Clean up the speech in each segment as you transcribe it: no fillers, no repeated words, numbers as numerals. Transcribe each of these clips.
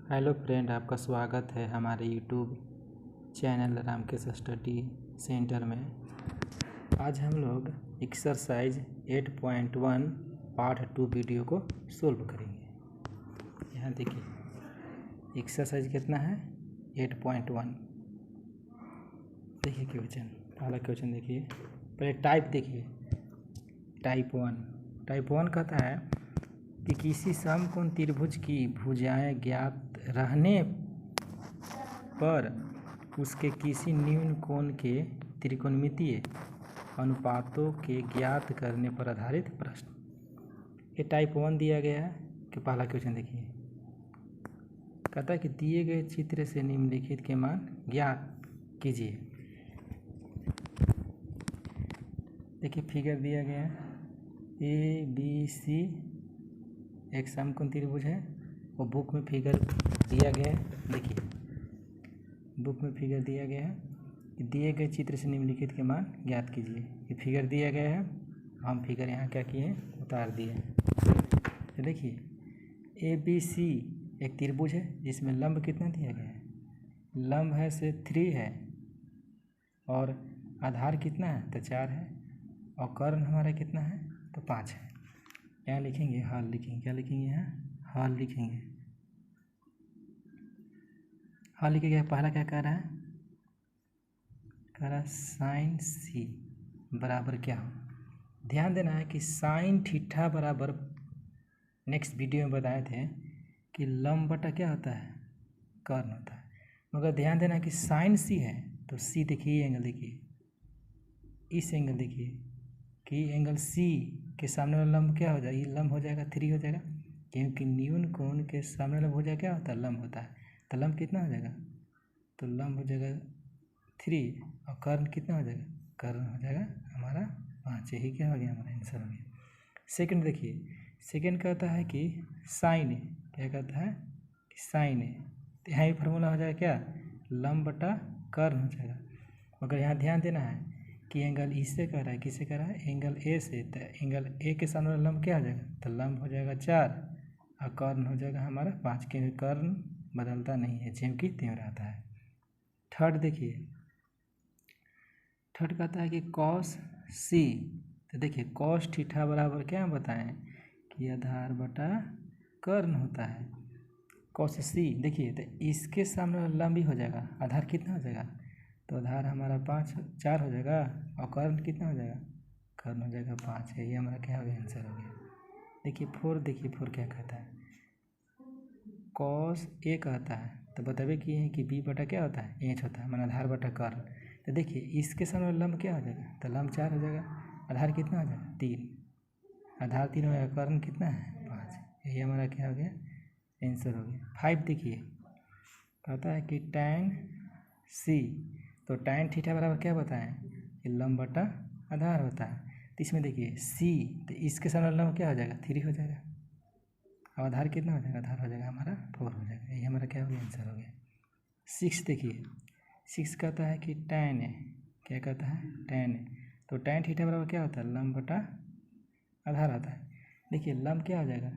Hello friend, आपका स्वागत है हमारे YouTube channel Ramakrishna study centre में। आज हम लोग एक्सरसाइज 8.1 पार्ट 2 वीडियो को सोल्व करेंगे। यहाँ देखिए एक्सरसाइज कितना है 8.1। देखिए क्वेश्चन, पहला क्वेश्चन देखिए, पहले टाइप देखिए। टाइप 1 कहता है कि किसी समकोण त्रिभुज की भुजाएं ज्ञात रहने पर उसके किसी न्यून कोण के त्रिकोणमितीय अनुपातों के ज्ञात करने पर आधारित प्रश्न। ये टाइप 1 दिया गया है कि पहला क्वेश्चन देखिए, कहता है कि दिए गए चित्र से निम्नलिखित के मान ज्ञात कीजिए। देखिए फिगर दिया गया है ABC एक समकोण त्रिभुज है और बुक में फिगर दिया गया है। देखिए बुक में फिगर दिया गया है कि दिए गए चित्र से निम्नलिखित के मान ज्ञात कीजिए। ये फिगर दिया गया है, हम फिगर यहाँ क्या किए हैं, उतार दिए हैं। तो देखिए ABC एक त्रिभुज है जिसमें लंब कितना दिया गया है, लंब है से 3 है और आधार कितना है तो 4 है और कर्ण हमारा कितना है तो 5 है। यहाँ लिखेंगे हल, लिखेंगे क्या लिखेंगे, यहाँ हल लिखेंगे। हल लिखेंगे, पहला क्या कह रहा है, कह रहा है साइन सी बराबर क्या हो। ध्यान देना है कि साइन थीटा बराबर, नेक्स्ट वीडियो में बताए थे कि लंब बटा क्या होता है, कर्ण होता है। मगर ध्यान देना है कि साइन सी है तो सी देखिए एंगल, देखिए इस एंगल देखिए कि एंगल सी के सामने वाला लंब क्या हो जाएगा, ये लंब हो जाएगा 3 हो जाएगा, क्योंकि न्यून कोण के सामने वाला भुजा क्या होता है, लंब होता है। तो लंब कितना हो जाएगा, तो लंब हो जाएगा 3 और कर्ण कितना हो जाएगा, कर्ण हो जाएगा हमारा 5। यही क्या हो गया, हमारा आंसर हो गया। सेकंड देखिए, सेकंड कहता है कि साइन, क्या कहता है कि साइन है, तो यहाँ भी फार्मूला हो जाएगा क्या, लंब बटा कर्ण हो जाएगा। मगर यहाँ ध्यान देना है कि एंगल इससे कह रहा है, किससे कह रहा है, एंगल ए से। तो एंगल ए के सामने वाला लंब क्या हो जाएगा, तो लंब हो जाएगा 4 और कर्ण हो जाएगा हमारा 5, क्योंकि कर्ण बदलता नहीं है, ज्यों की त्यों रहता है। थर्ड देखिए, थर्ड कहता है कि कॉस सी। तो देखिए कॉस थीटा बराबर क्या बताएं कि आधार बटा कर्ण होता है। कॉस सी देखिए, तो इसके सामने वाला लंब भी हो जाएगा, आधार कितना हो जाएगा, तो आधार हमारा 4 हो जाएगा और कर्ण कितना हो जाएगा, कर्ण हो जाएगा 5 है। ये हमारा क्या हो गया, आंसर हो गया। देखिए 4, देखिए 4 क्या कहता है, कॉस ए कहता है, तो बतावे किए हैं कि बी बटा क्या होता है, एच होता है, माना आधार बटा कर्ण। तो देखिए इसके सामने लंब क्या हो जाएगा, तो लंब 4 हो जाएगा, आधार कितना हो जाएगा 3, आधार 3 हो जाएगा, कर्ण कितना है 5। यही हमारा क्या हो गया, आंसर हो गया। 5 देखिए, कहता है कि tan सी, तो tan थीटा बराबर क्या बताएं कि लंब बटा आधार होता है। तो इसमें देखिए सी, तो इसके सामने लंब क्या हो जाएगा 3 हो जाएगा और आधार कितना हो जाएगा, आधार हो जाएगा हमारा 4 हो जाएगा। यही हमारा क्या हो गया, आंसर हो गया। 6 देखिए, 6 कहता है कि tan है, क्या कहता है tan है, तो tan थीटा बराबर क्या होता है, लंब बटा आधार होता है। देखिए लंब क्या हो जाएगा,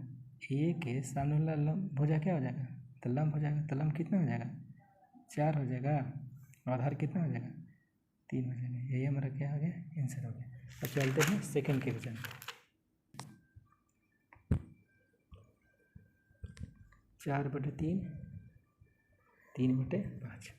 ए के सामने वाला लंब भुजा क्या हो जाएगा, तो लंब हो जाएगा, तो लंब कितना हो जाएगा 4 हो जाएगा और आधार कितना हो जाएगा 3 हो जाएगा। यही हमारा क्या हो गया, आंसर हो गया। अब चलते हैं सेकंड क्वेश्चन। 4/3, 3/5।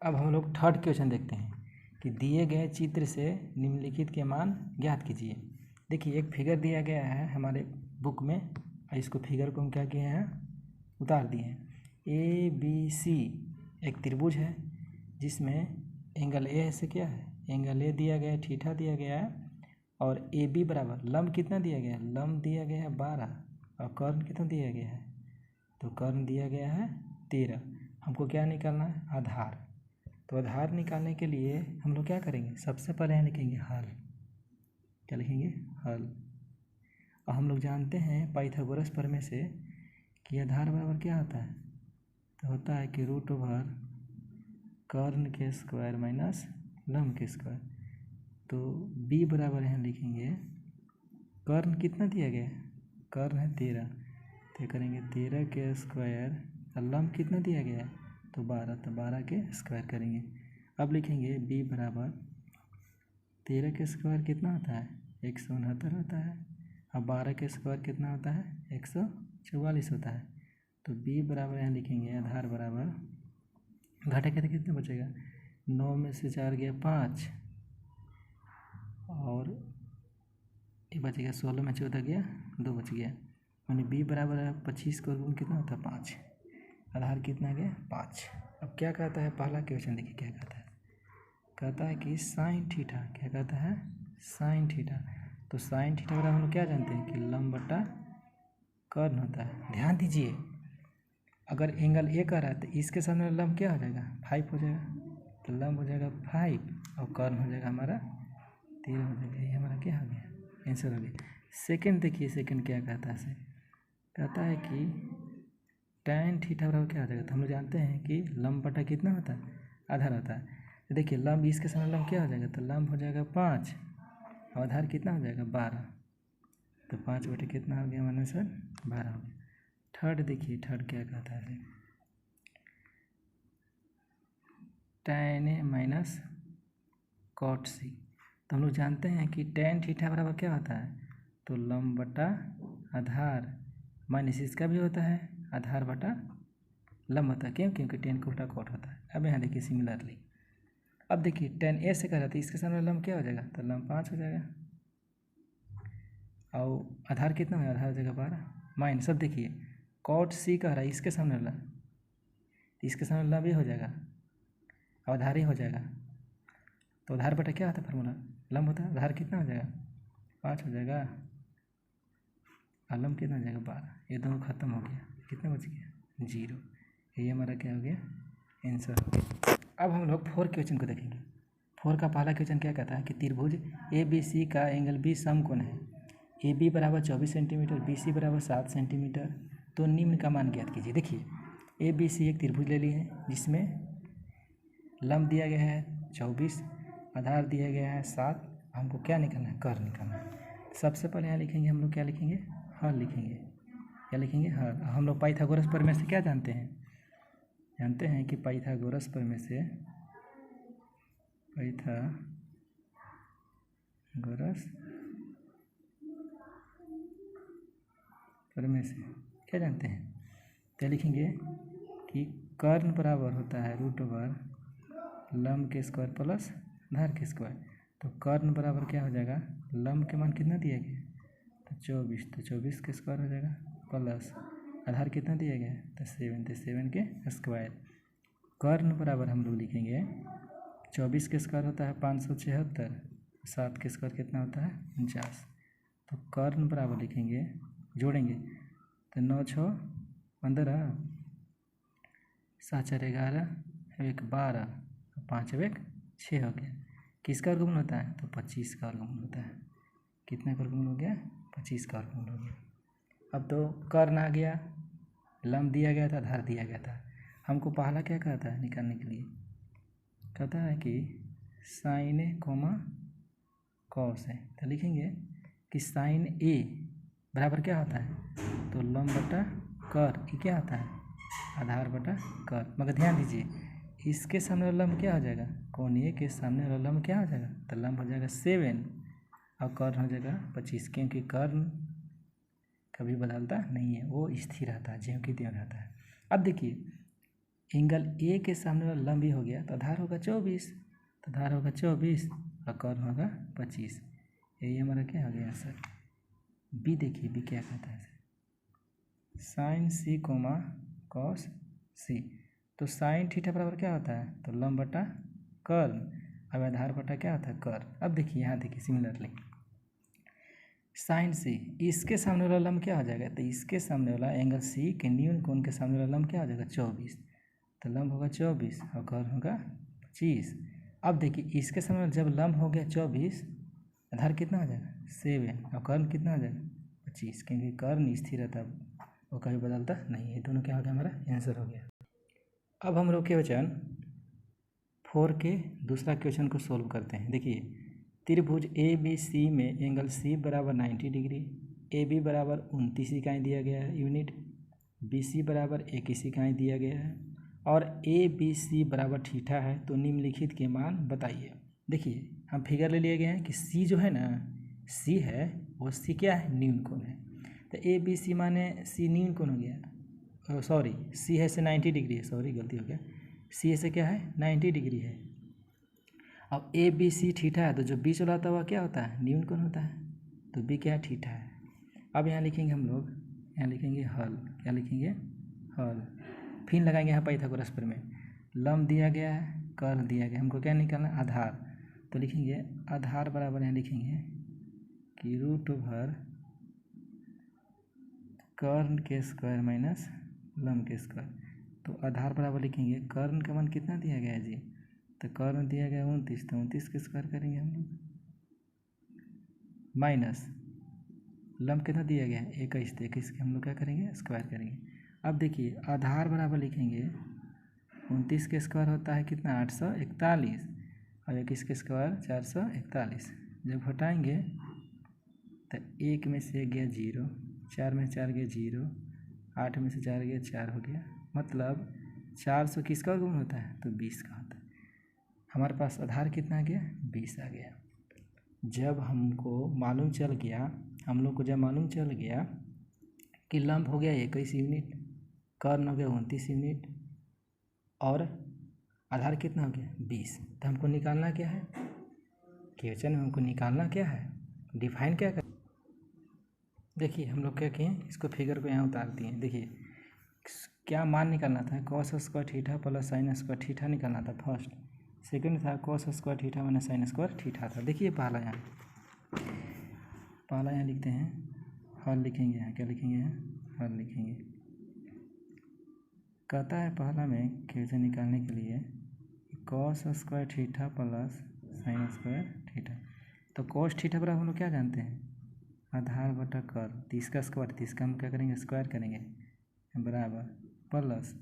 अब हम लोग थर्ड क्वेश्चन देखते हैं कि दिए गए चित्र से निम्नलिखित के मान ज्ञात कीजिए। देखिए एक फिगर दिया गया है हमारे बुक में, इसको फिगर को हम क्या किए हैं, उतार दिए हैं। ABC एक त्रिभुज है जिसमें एंगल ए से क्या है, एंगल ए दिया गया है, थीटा दिया गया है और AB बराबर लंब कितना दिया गया है, लंब दिया गया है 12 और कर्ण कितना दिया गया है, तो कर्ण दिया गया है 13। हमको क्या निकालना है, आधार। तो आधार निकालने के लिए हम लोग क्या करेंगे, सबसे पहले यहाँ लिखेंगे हल, क्या लिखेंगे, हल। और हम लोग जानते हैं पाइथागोरस प्रमेय से कि आधार बराबर क्या होता है, तो होता है कि √/कर्ण के स्क्वायर माइनस लंब के स्क्वायर। तो b बराबर यहाँ लिखेंगे, कर्ण कितना दिया गया है, कर्ण है 13, तो करेंगे 13 के स्क्वायर, और लंब कितना दिया गया है तो 12, तो 12 के स्क्वायर करेंगे। अब लिखेंगे b बराबर 13 के स्क्वायर कितना होता है 169 होता है, अब 12 के स्क्वायर कितना होता है 144 होता है। तो b बराबर यहाँ लिखेंगे, आधार बराबर, घटा के कितना बचेगा, 9 में से 4 गया 5, और ये बचेगा 16 में 14 गया 2 बच गया, यानी b बराबर है 25 का वर्गमूल कितना होता है 5, आधार कितना गया 5। अब क्या कहता है पहला क्वेश्चन, देखिए क्या कहता है, कहता है कि साइन थीटा, क्या कहता है साइन थीटा। तो साइन थीटा बराबर हम लोग क्या जानते हैं कि लंब बटा कर्ण होता है। ध्यान दीजिए, अगर एंगल ए का रहा है तो इसके सामने लंब क्या हो जाएगा 5 हो जाएगा, तो लंब हो जाएगा 5 और कर्ण हो जाएगा हमारा 13 हो जाएगा। ये हमारा क्या हो गया, आंसर हो गया। सेकंड देखिए, सेकंड क्या कहता है, कहता है कि tan थीटा बराबर क्या हो जाएगा, तो हम लोग जानते हैं कि लंब बटा कितना होता है आधार होता है। तो देखिए लंब इसके सामने लंब क्या हो जाएगा, तो लंब हो जाएगा 5 और आधार कितना हो जाएगा 12, तो 5 बटे कितना हो गया हमारा आंसर 12 हो गया। थर्ड देखिए, थर्ड क्या कहता है, tan a minus cot c। तो हम लोग जानते हैं कि tan थीटा बराबर क्या होता है, तो लंब बटा आधार माइनस इसका भी होता है आधार बटा लंब होता है, क्यों, क्योंकि tan का उल्टा cot होता है। अब यहाँ देखिए सिमिलरली, अब देखिए tan a से कर रहा था, इसके सामने लंब क्या हो जाएगा, तो लंब 5 हो जाएगा, और आधार कितना है, आधार हो जाएगा 12 माइनस। अब देखिए cot c कह रहा है, इसके सामने लंब, तो इसके सामने लंब भी हो जाएगा और आधार ही हो जाएगा, तो आधार बटा क्या होता है फार्मूला, लंब होता है, आधार कितना हो जाएगा 5 हो जाएगा, और लंब कितना हो जाएगा 12, ये दोनों खत्म हो गया, कितना बच गया 0। ये हमारा क्या हो गया, आंसर हो गया। अब हम लोग 4 क्वेश्चन को देखेंगे। 4 का पहला क्वेश्चन क्या कहता है कि त्रिभुज ए बी सी का एंगल बी समकोण है, ए बी बराबर 24 सेंटीमीटर, बी सी बराबर 7 सेंटीमीटर, तो निम्न का मान ज्ञात कीजिए। देखिए ए बी सी एक त्रिभुज ले लिए हैं जिसमें लंब दिया गया है 24, आधार दिया गया है 7, हमको क्या निकालना है, कर्ण निकालना है। सबसे पहले यहाँ लिखेंगे हम लोग, क्या लिखेंगे, हल लिखेंगे, क्या लिखेंगे हल। हम लोग पाइथागोरस प्रमेय से क्या जानते हैं, जानते हैं कि पाइथागोरस प्रमेय से, पाइथागोरस प्रमेय से क्या जानते हैं, क्या लिखेंगे कि कर्ण बराबर होता है √, लंब के स्क्वायर प्लस आधार के स्क्वायर। तो कर्ण बराबर क्या हो जाएगा, लंब के मान कितना दिया गया तो 24, तो 24 के स्क्वायर हो जाएगा, प्लस आधार कितना दिया गया है तो 7, तो 7 के स्क्वायर। कर्ण बराबर हम लोग लिखेंगे 24 के स्क्वायर होता है 576, 7 के स्क्वायर कितना होता है 49। तो कर्ण बराबर लिखेंगे, जोड़ेंगे तो 9 6 15, 7 4 11, 1 12, 5 1 6 हो गया। किसका वर्गमूल होता है तो 25 का वर्गमूल होता है। कितना का वर्गमूल हो गया 25 का वर्गमूल हो गया। अब तो कर्ण आ गया, लंब दिया गया था, आधार दिया गया था। हमको पहला क्या कहता है निकालने के लिए, कहता है कि साइन ए कोमा कॉस है। तो लिखेंगे कि साइन ए बराबर क्या होता है तो लंब बटा कर, ये क्या होता है आधार बटा कर। मगर ध्यान दीजिए इसके सामने वाला लंब क्या हो जाएगा, कोणीय के सामने वाला लंब क्या हो जाएगा तो लंब हो जाएगा 7 और कर्ण हो जाएगा 25, क्योंकि कर्ण कभी बदलता नहीं है, वो स्थिर रहता है, ज्यों की त्यों रहता है। अब देखिए एंगल ए के सामने वाला लंब भी हो गया तो आधार होगा 24, तो आधार होगा 24 और कर्ण होगा 25। यही हमारा क्या हो गया आंसर। बी देखिए, बी क्या कहता है, साइन सी कोमा कॉस सी। तो साइन थीटा बराबर क्या होता है तो लंब बटा कर्ण, अब आधार बटा क्या होता है कर्ण। अब देखिए यहाँ देखिए सिमिलरली साइन सी, इसके सामने वाला लंब क्या हो जाएगा तो इसके सामने वाला एंगल सी के न्यून कोण के सामने वाला लंब क्या हो जाएगा 24, तो लंब होगा 24 और कर्ण होगा 25। अब देखिए इसके सामने जब लंब हो गया 24, आधार कितना हो जाएगा 7 और कर्ण कितना हो जाएगा 25, क्योंकि कर्ण स्थिर रहता है, वो कभी बदलता नहीं है। दोनों क्या हो गया हमारा आंसर हो गया। अब हम लोग क्वेश्चन 4 के दूसरा क्वेश्चन को सोल्व करते हैं। देखिए त्रिभुज ए बी सी में एंगल सी बराबर 90 डिग्री, ए बी बराबर 29 इकाई दिया गया है यूनिट, बी सी बराबर 21 इकाई दिया गया है और ए बी सी बराबर थीटा है। तो निम्नलिखित के मान बताइए। देखिए हम फिगर ले लिए गए हैं कि सी जो है ना, सी है वो सी क्या है, न्यून कोण है। तो ए बी सी माने सी न्यून कोण हो गया, सॉरी सी है से 90 डिग्री है, सॉरी गलती हो गया, सी से क्या है 90 डिग्री है। अब ए बी सी थीटा है तो जो बीच वाला होता है वह क्या होता है, न्यून कोण होता है, तो बी क्या है, थीटा है। अब यहाँ लिखेंगे हम लोग, यहाँ लिखेंगे हल, क्या लिखेंगे, हल। फिर लगाएंगे यहाँ पाइथागोरस प्रमेय। लंब दिया गया है, कर्ल दिया गया, हमको क्या निकालना है, आधार। तो लिखेंगे आधार बराबर यहाँ लिखेंगे कि रूट ओवर कर्ण के स्क्वायर माइनस लंब के स्क्वायर। तो आधार बराबर लिखेंगे कर्ण का मान कितना दिया गया है जी, तो कर्ण दिया गया 29, तो 29 के स्क्वायर करेंगे हम लोग, माइनस लंब कितना दिया गया है 21, तो 21 के हम लोग क्या करेंगे, स्क्वायर करेंगे। अब देखिए आधार बराबर लिखेंगे 29 के स्क्वायर होता है कितना 841 और 21 के स्क्वायर 441। जब हटाएंगे तो 1 में से गया 0, 4 में से 4 गया 0, 8 में से 4 गया 4 हो गया, मतलब 400 किसका गुण होता है, तो 20 का होता है। हमारे पास आधार कितना आ गया, 20 आ गया। जब हमको मालूम चल गया, हम लोग को जब मालूम चल गया कि लंब हो गया 21 यूनिट, कर्ण हो गया 29 यूनिट और आधार कितना हो गया 20, तो हमको निकालना क्या है, क्वेश्चन में हमको निकालना क्या है, डिफाइन क्या कर। देखिए हम लोग क्या किए, इसको फिगर को यहाँ उतार दिए। देखिए क्या मान निकालना था, cos square theta plus sine square theta निकालना था फर्स्ट। सेकंड था cos square theta minus sine square theta था। देखिए पहला यहाँ लिखते हैं, हल लिखेंगे, यहाँ क्या लिखेंगे, यहाँ हल लिखेंगे। कहता है पहला में क्वेश्चन निकालने के लिए cos square theta plus sine square theta. तो कॉस थीटा बराबर हम लोग क्या जानते हैं, आधार बटा कर्ल, 30 का स्क्वायर, 30 का हम क्या करेंगे, स्क्वायर करेंगे, बराबर प्लस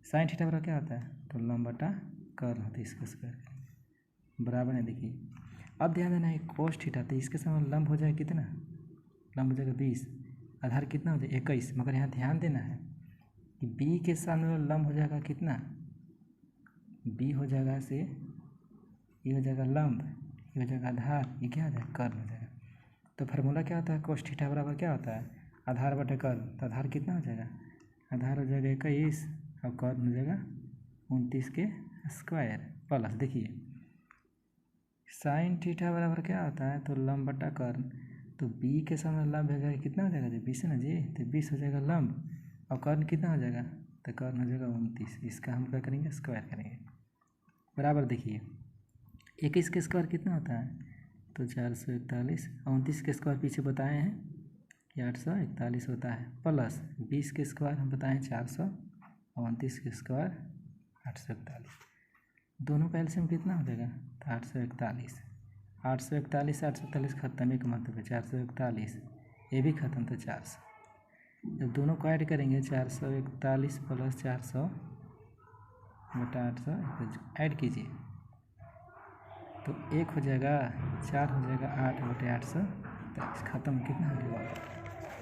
साइन थीटा बराबर क्या होता है, तो लंब बटा कर्ल होता है, इसका स्क्वायर करेंगे, बराबर है। देखिए अब ध्यान देना है कोस थीटा, तो इसके समय लंब हो जाएगा कितना, लंब हो जाएगा 20, आधार कितना हो जाएगा 21। मगर यहाँ ध्यान देना है कि बी के सामने लंब हो जाएगा कितना, बी हो जाएगा से ये हो जाएगा लंब, ये हो जाएगा आधार, ये क्या हो जाएगा कर्ल हो जाएगा। तो फार्मूला क्या होता है, कोस थीटा बराबर क्या होता है, आधार बटे कर्ल। तो आधार कितना हो जाएगा, आधार हो जाएगा 21 और कर्ल हो जाएगा 29 के स्क्वायर प्लस। देखिए साइन थीटा बराबर क्या होता है, तो लंब बटा कर्ल। तो बी के सामने लंब हो जाएगा कितना हो जाएगा जी, 20 है ना जी, तो 20 हो जाएगा लंब और कर्ल कितना हो जाएगा, तो कर्ल हो जाएगा 29। इसका हम क्या करेंगे, स्क्वायर करेंगे, बराबर। देखिए 21 के स्क्वायर कितना होता है, तो 441, 29 के स्क्वायर पीछे बताए हैं कि 841 होता है, प्लस 20 के स्क्वायर हम बताएं 400 और 29 के स्क्वायर 841। दोनों का एलसीएम कितना हो जाएगा, तो 841, 841 841 खत्म, एक मतलब है 441, ये भी खत्म, तो 400। जब दोनों को ऐड करेंगे 441 प्लस 400 बटा 800 ऐड कीजिए तो 1 हो जाएगा, 4 हो जाएगा, 8 बटे 843 खत्म। कितना हो गया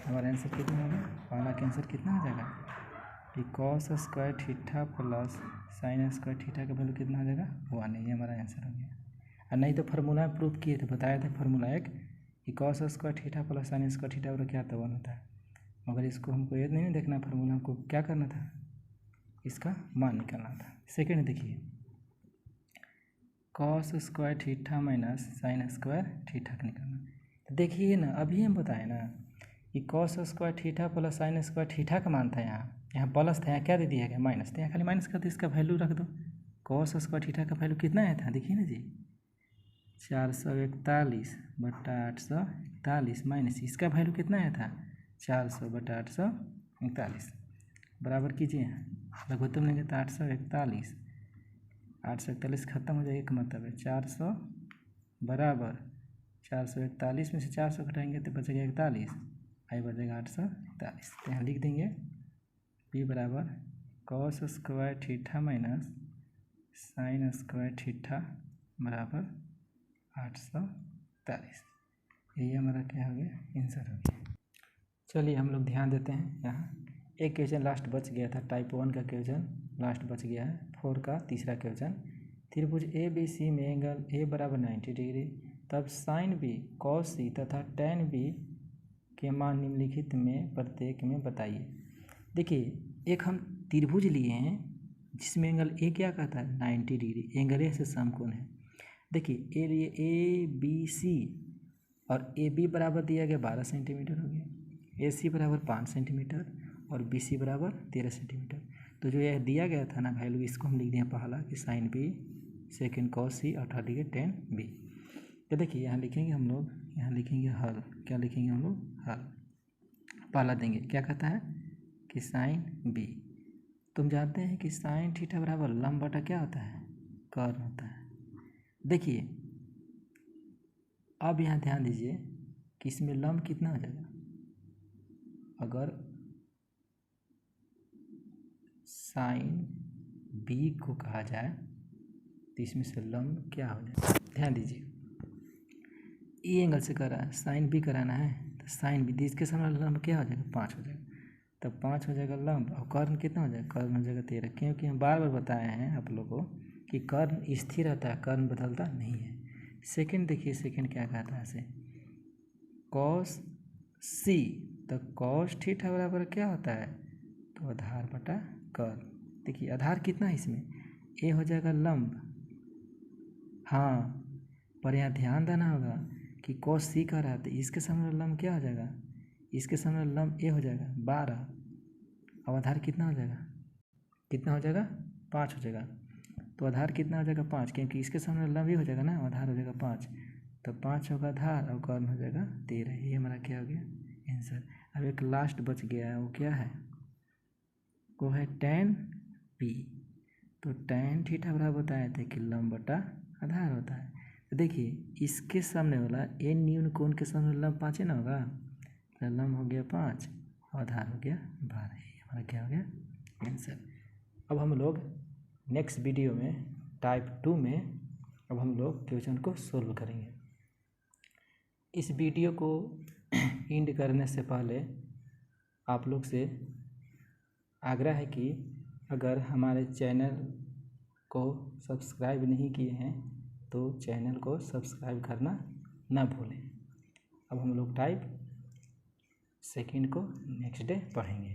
हमारा आंसर, कितना होगा, पहला का आंसर कितना हो जाएगा कि cos square theta plus sine square theta का वैल्यू कितना हो जाएगा, 1। ये हमारा आंसर हो गया। और नहीं तो फार्मूला प्रूफ किए थे, बताया था फार्मूला एक कि cos square theta plus sine square theta और क्या था, 1 होता है। मगर इसको हमको ये नहीं देखना फार्मूला, हमको क्या करना था, इसका मान निकालना था। सेकेंड देखिए cos square theta minus sine square theta का निकालना। तो देखिए ना अभी हम बताए ना कि cos square theta plus sine square theta का मान था, यहाँ प्लस था, यहाँ क्या दे दिया गया माइनस, तो यहाँ खाली माइनस कर दो, इसका वैल्यू रख दो। कॉस स्क्वायर थीटा का वैल्यू कितना आया था, देखिए ना जी 441 बटा 841 माइनस इसका वैल्यू कितना आया था 400 बटा 841, बराबर कीजिए लघुत्तम लेंगे तो 841, 841 खत्म हो जाएगा, एक मतलब है 400 बराबर 441 में से 400 घटाएंगे तो बचेगा 41, आई बचेगा 841। तो यहाँ लिख देंगे P बराबर cos square theta minus sine square theta बराबर 843। यही हमारा क्या हो गया, आंसर हो गया। चलिए हम लोग ध्यान देते हैं। यहाँ एक क्वेश्चन लास्ट बच गया था, टाइप 1 का क्वेश्चन लास्ट बच गया है। 4 का तीसरा क्वेश्चन, त्रिभुज ए बी सी में एंगल ए बराबर 90 डिग्री, तब साइन बी कॉस सी तथा टेन बी के मान निम्नलिखित में प्रत्येक में बताइए। देखिए एक हम त्रिभुज लिए हैं जिसमें एंगल ए क्या कहता है 90 डिग्री, एंगल ए से समकोण है। देखिए ए लिए ए बी सी और ए बी बराबर दिया गया 12 सेंटीमीटर हो गया, ए सी बराबर 5 सेंटीमीटर और बी सी बराबर 13 सेंटीमीटर। तो जो यह दिया गया था ना वैल्यू, इसको हम लिख दिए पहला कि साइन बी, सेकेंड कॉस सी और थर्ड लिखे टेन बी। तो देखिए यहाँ लिखेंगे हम लोग, यहाँ लिखेंगे हल, क्या लिखेंगे हम लोग हल। पहला देंगे क्या कहता है कि साइन बी, तुम जानते हैं कि साइन थीटा बराबर लंब बटा क्या होता है, कर्न होता है। देखिए अब यहाँ ध्यान दीजिए कि इसमें लंब कितना हो जाएगा, अगर साइन बी को कहा जाए तो इसमें से लंब क्या हो जाए, ध्यान दीजिए ये एंगल से कर रहा है, साइन बी कराना है तो साइन बी, इसके सामने लंब क्या हो जाएगा 5 हो जाएगा, तब 5 हो जाएगा लंब। और कर्ण कितना हो जाएगा, कर्ण हो जाएगा 13, क्योंकि हम बार बार बताए हैं आप लोगों को कि कर्ण स्थिर रहता है, कर्ण बदलता नहीं है। सेकंड देखिए, सेकंड क्या कहता है ऐसे, कॉस सी, तो कॉस थीटा बराबर क्या होता है, तो आधार बटा कर्ण। देखिए आधार कितना है इसमें, ए हो जाएगा लंब, हाँ पर यहाँ ध्यान देना होगा कि कॉस सी का रहा है इसके सामने लंब क्या हो जाएगा, इसके सामने लंब ए हो जाएगा 12, अब आधार कितना हो जाएगा, कितना हो जाएगा 5 हो जाएगा। तो आधार कितना हो जाएगा 5, क्योंकि इसके सामने लंब ही हो जाएगा ना, आधार हो जाएगा 5, तो 5 होगा आधार और कर्ण हो जाएगा 13। ये हमारा क्या हो गया आंसर। अब एक लास्ट बच गया है, वो क्या है, वो है टेन पी। तो टेन थीटा बराबर बताए थे कि लंब बटा आधार होता है। तो देखिए इसके सामने वाला ए न्यून कोण के सामने लंब 5 ही ना होगा, तो लंब हो गया 5 और आधार हो गया 12। ये हमारा क्या हो गया आंसर। अब हम लोग नेक्स्ट वीडियो में टाइप 2 में अब हम लोग क्वेश्चन को सोल्व करेंगे। इस वीडियो को एंड करने से पहले आप लोग से आग्रह है कि अगर हमारे चैनल को सब्सक्राइब नहीं किए हैं तो चैनल को सब्सक्राइब करना ना भूलें। अब हम लोग टाइप सेकंड को नेक्स्ट डे पढ़ेंगे।